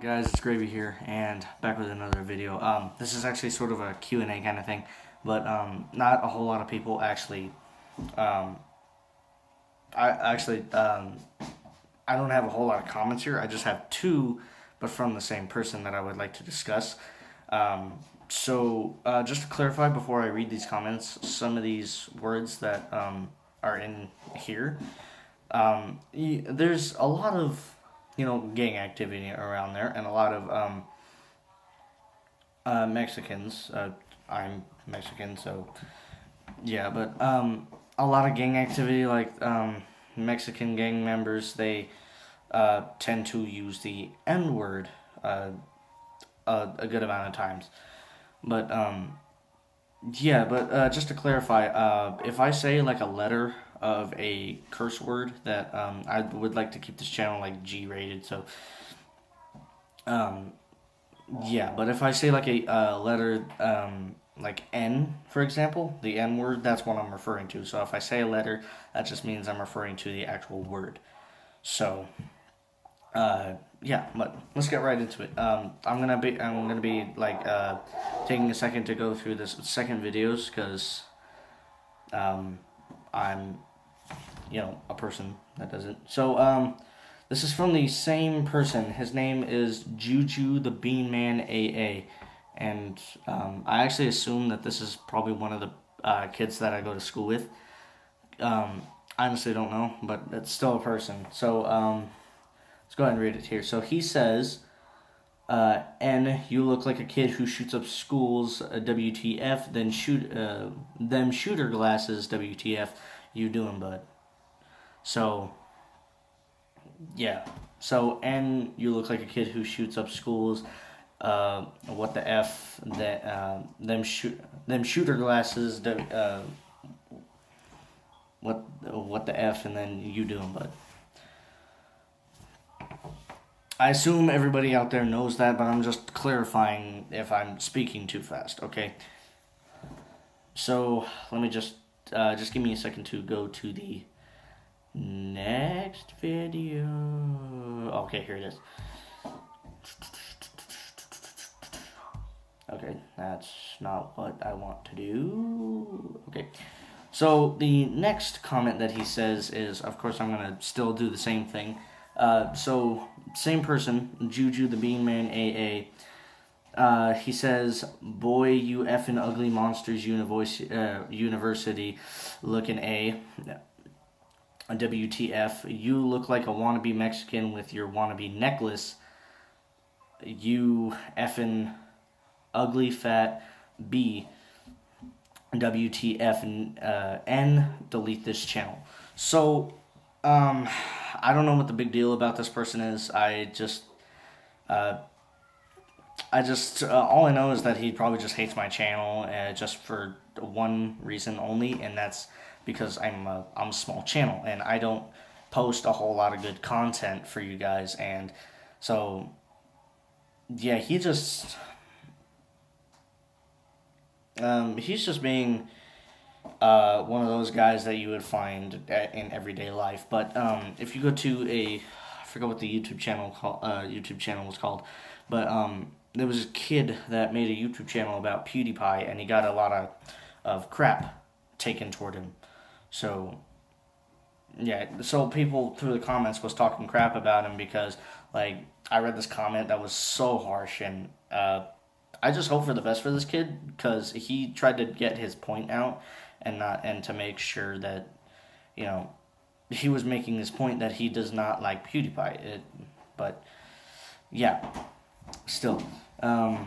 Guys, it's Gravy here, and back with another video. This is actually sort of a Q&A kind of thing, but not a whole lot of people actually. Um, I don't have a whole lot of comments here. I just have two, but from the same person that I would like to discuss. Just to clarify before I read these comments, some of these words that are in here, there's a lot of gang activity around there, and a lot of Mexicans. I'm Mexican, so yeah, but a lot of gang activity, like Mexican gang members, they tend to use the N word a good amount of times. But just to clarify, if I say like a letter of a curse word, that I would like to keep this channel like G rated, so um, yeah. But if I say like a letter like N, for example, the N word, that's what I'm referring to. So if I say a letter, that just means I'm referring to the actual word. So yeah, but let's get right into it. I'm gonna be like taking a second to go through this second videos because I'm a person that does it. So this is from the same person. His name is Juju the Bean Man AA, and I actually assume that this is probably one of the kids that I go to school with. I honestly don't know, but it's still a person. So let's go ahead and read it here. So he says, N, you look like a kid who shoots up schools, WTF, then shoot them shooter glasses, WTF, you doing, bud? So, yeah. So, N, you look like a kid who shoots up schools, what the F, that, them shooter glasses, what the F, and then you doing, bud? I assume everybody out there knows that, but I'm just clarifying if I'm speaking too fast, okay? So, let me just give me a second to go to the next video. Okay, here it is. Okay, that's not what I want to do. Okay, so the next comment that he says is, of course, I'm going to still do the same thing. Same person, Juju the Bean Man AA. He says, "Boy, you effing ugly monsters, university looking A. WTF? You look like a wannabe Mexican with your wannabe necklace. You effing ugly fat B. WTF N. Delete this channel." So, I don't know what the big deal about this person is. All I know is that he probably just hates my channel, just for one reason only, and that's because I'm a small channel and I don't post a whole lot of good content for you guys, and so yeah, he's just being one of those guys that you would find in everyday life. But if you go to I forget what the YouTube channel was called, but there was a kid that made a YouTube channel about PewDiePie, and he got a lot of crap taken toward him. So yeah, so people through the comments was talking crap about him because, like, I read this comment that was so harsh, and I just hope for the best for this kid because he tried to get his point out and to make sure that he was making this point that he does not like PewDiePie. But yeah, still, my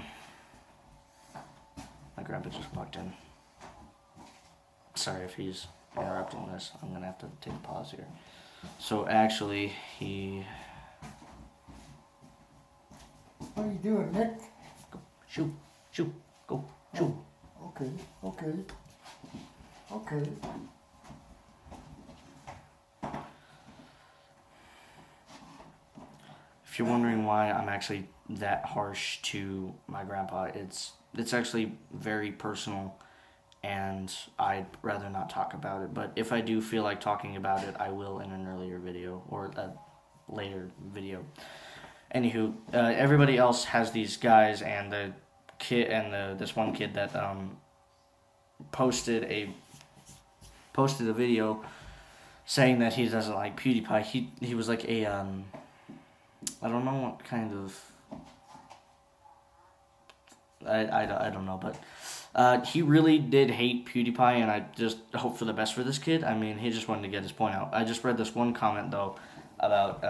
grandpa just walked in. Sorry if he's interrupting this. I'm gonna have to take a pause here. So actually, What are you doing, Nick? Shoot, go, shoot. Okay. If you're wondering why I'm actually that harsh to my grandpa, it's actually very personal, and I'd rather not talk about it. But if I do feel like talking about it, I will in an earlier video or a later video. Anywho, everybody else has these guys, and the kid and this one kid that posted a video saying that he doesn't like PewDiePie. He was like a I don't know what kind of I don't know, but he really did hate PewDiePie, and I just hope for the best for this kid. I mean, he just wanted to get his point out. I just read this one comment though about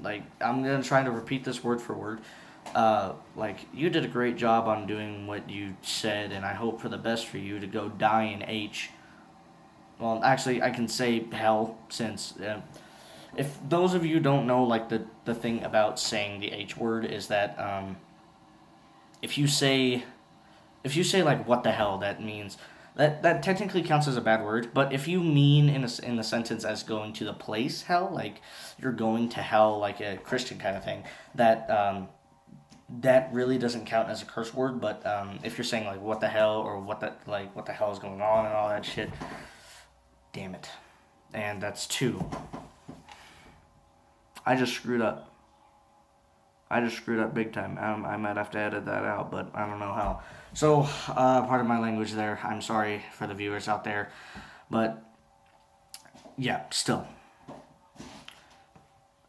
like, I'm gonna try to repeat this word for word. Like, you did a great job on doing what you said, and I hope for the best for you to go die in H. Well, actually, I can say hell, since if those of you don't know, like, the thing about saying the H word is that if you say like what the hell, that means that technically counts as a bad word. But if you mean in the sentence as going to the place hell, like you're going to hell, like a Christian kind of thing, that really doesn't count as a curse word. But if you're saying like what the hell, or what the hell is going on and all that shit, damn it. And that's 2. I just screwed up big time. I might have to edit that out, but I don't know how. So, part of my language there. I'm sorry for the viewers out there. But, yeah, still.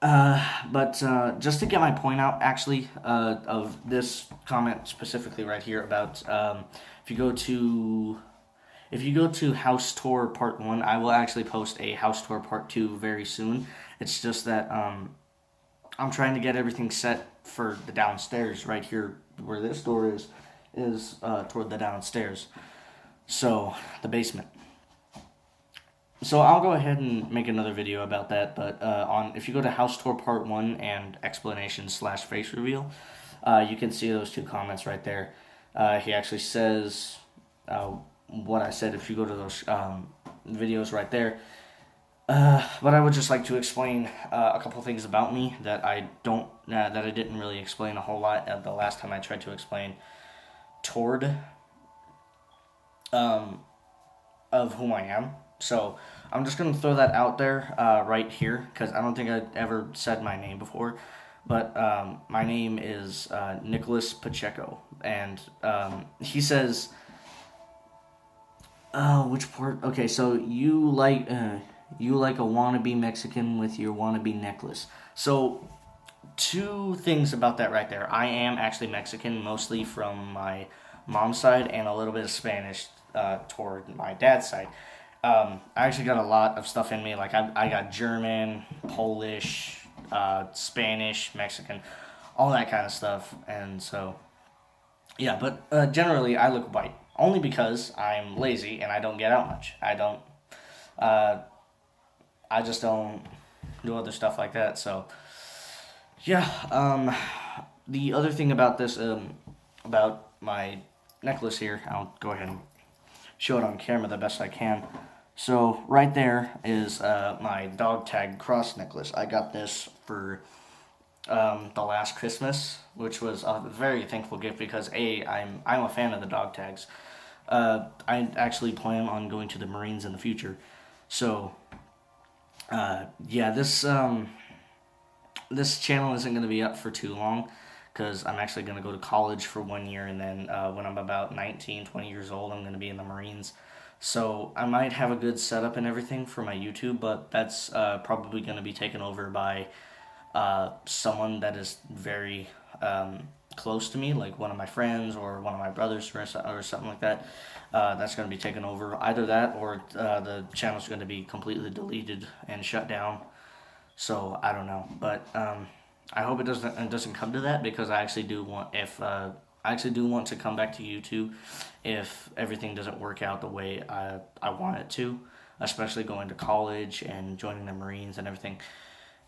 But just to get my point out, actually, of this comment specifically right here about if you go to House Tour Part 1, I will actually post a House Tour Part 2 very soon. It's just that I'm trying to get everything set for the downstairs right here where this door is toward the downstairs. So, the basement. So I'll go ahead and make another video about that, but if you go to House Tour Part 1 and explanation/face reveal, you can see those 2 comments right there. He actually says what I said if you go to those videos right there. But I would just like to explain a couple things about me that I didn't really explain a whole lot the last time I tried to explain toward of whom I am. So I'm just going to throw that out there right here, because I don't think I've ever said my name before. But my name is Nicholas Pacheco, and he says, which part? Okay, so you like a wannabe Mexican with your wannabe necklace. So 2 things about that right there. I am actually Mexican, mostly from my mom's side, and a little bit of Spanish toward my dad's side. I actually got a lot of stuff in me. Like, I got German, Polish, Spanish, Mexican, all that kind of stuff. And so, yeah, but generally I look white. Only because I'm lazy and I don't get out much. I just don't do other stuff like that. So, yeah, the other thing about this, about my necklace here, I'll go ahead and show it on camera the best I can. So right there is my dog tag cross necklace. I got this for the last Christmas, which was a very thankful gift because I'm a fan of the dog tags. I actually plan on going to the Marines in the future. So yeah, this channel isn't going to be up for too long, because I'm actually going to go to college for 1 year, and then when I'm about 19, 20 years old, I'm going to be in the Marines. So I might have a good setup and everything for my YouTube, but that's probably going to be taken over by someone that is very close to me, like one of my friends or one of my brothers or something like that. That's going to be taken over. Either that or the channel's going to be completely deleted and shut down. So I don't know, but I hope it doesn't come to that, because I actually do want to come back to YouTube if everything doesn't work out the way I want it to, especially going to college and joining the Marines and everything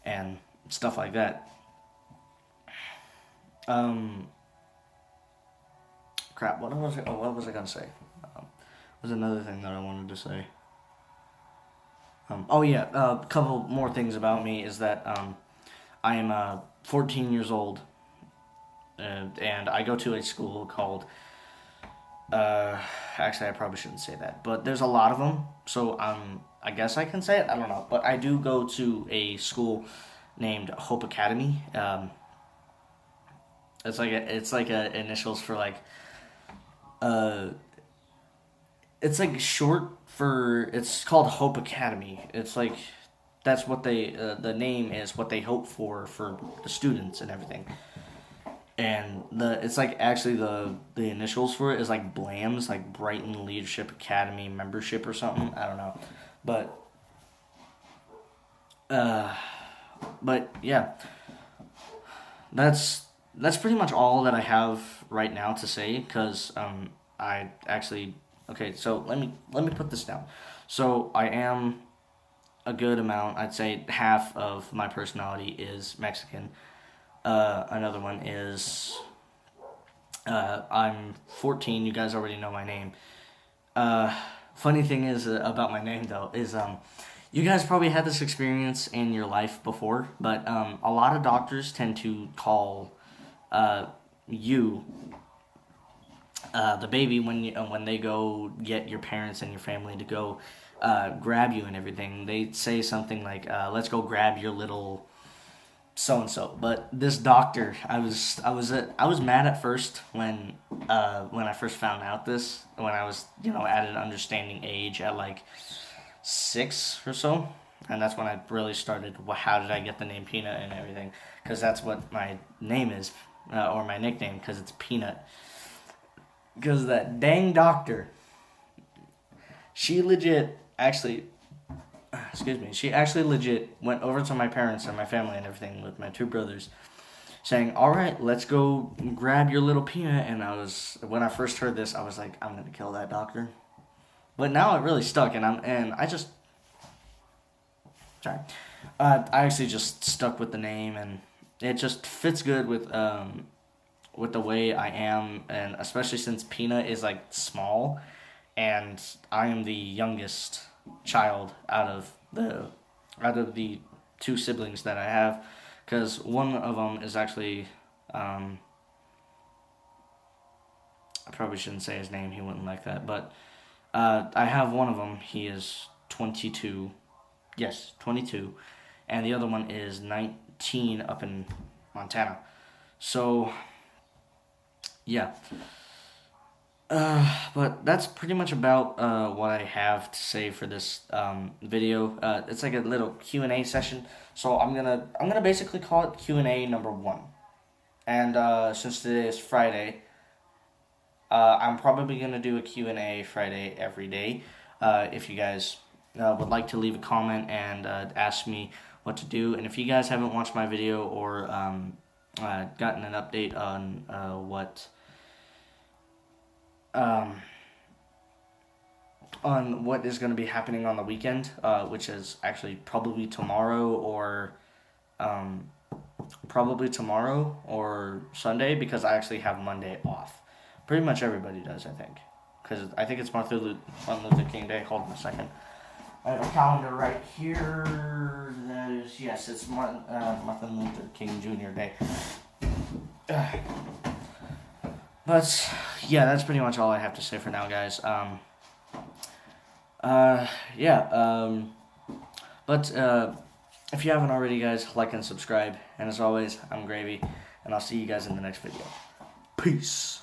and stuff like that. Crap, what was I gonna say? There's another thing that I wanted to say. A couple more things about me is that I am 14 years old, and I go to a school called, actually I probably shouldn't say that, but there's a lot of them, so I guess I can say it, I don't know, but I do go to a school named Hope Academy. it's like a initials for like uh it's like short for it's called Hope Academy. It's like that's what they the name is what they hope for the students and everything. And the it's like actually the initials for it is like BLAMS, like Brighton Leadership Academy membership or something. I don't know, but uh, but yeah, that's pretty much all that I have right now to say because I actually okay. So let me put this down. So I am a good amount. I'd say half of my personality is Mexican. Another one is I'm 14. You guys already know my name. Uh, Funny thing is about my name though is you guys probably had this experience in your life before, but a lot of doctors tend to call uh, you the baby when they go get your parents and your family to go grab you and everything. They say something like, "Let's go grab your little." So and so. But this doctor, I was mad at first when I first found out this when I was at an understanding age at like 6 or so, and that's when I really started. Well, how did I get the name Peanut and everything? Because that's what my name is or my nickname because it's Peanut. Because that dang doctor, she legit actually excuse me, she actually legit went over to my parents and my family and everything with my two brothers, saying, "All right, let's go grab your little Peanut." And when I first heard this, I was like, "I'm gonna kill that doctor." But now it really stuck, and I just, sorry, I actually just stuck with the name, and it just fits good with the way I am, and especially since Peanut is like small, and I am the youngest child out of the two siblings that I have, because one of them is actually I probably shouldn't say his name. He wouldn't like that, but I have one of them. He is 22. Yes, 22, and the other one is 19 up in Montana. So yeah. But that's pretty much about what I have to say for this video. It's like a little Q&A session, so I'm gonna basically call it Q&A number 1. And since today is Friday, I'm probably gonna do a Q&A Friday every day. If you guys would like to leave a comment and ask me what to do, and if you guys haven't watched my video or gotten an update on um, what is going to be happening on the weekend, which is actually probably tomorrow or Sunday, because I actually have Monday off. Pretty much everybody does, I think, because I think it's Martin Luther King Day. Hold on a second. I have a calendar right here. Yes, it's Martin Luther King Jr. Day. But yeah, that's pretty much all I have to say for now, guys. Yeah. But if you haven't already, guys, like and subscribe. And as always, I'm Gravy, and I'll see you guys in the next video. Peace.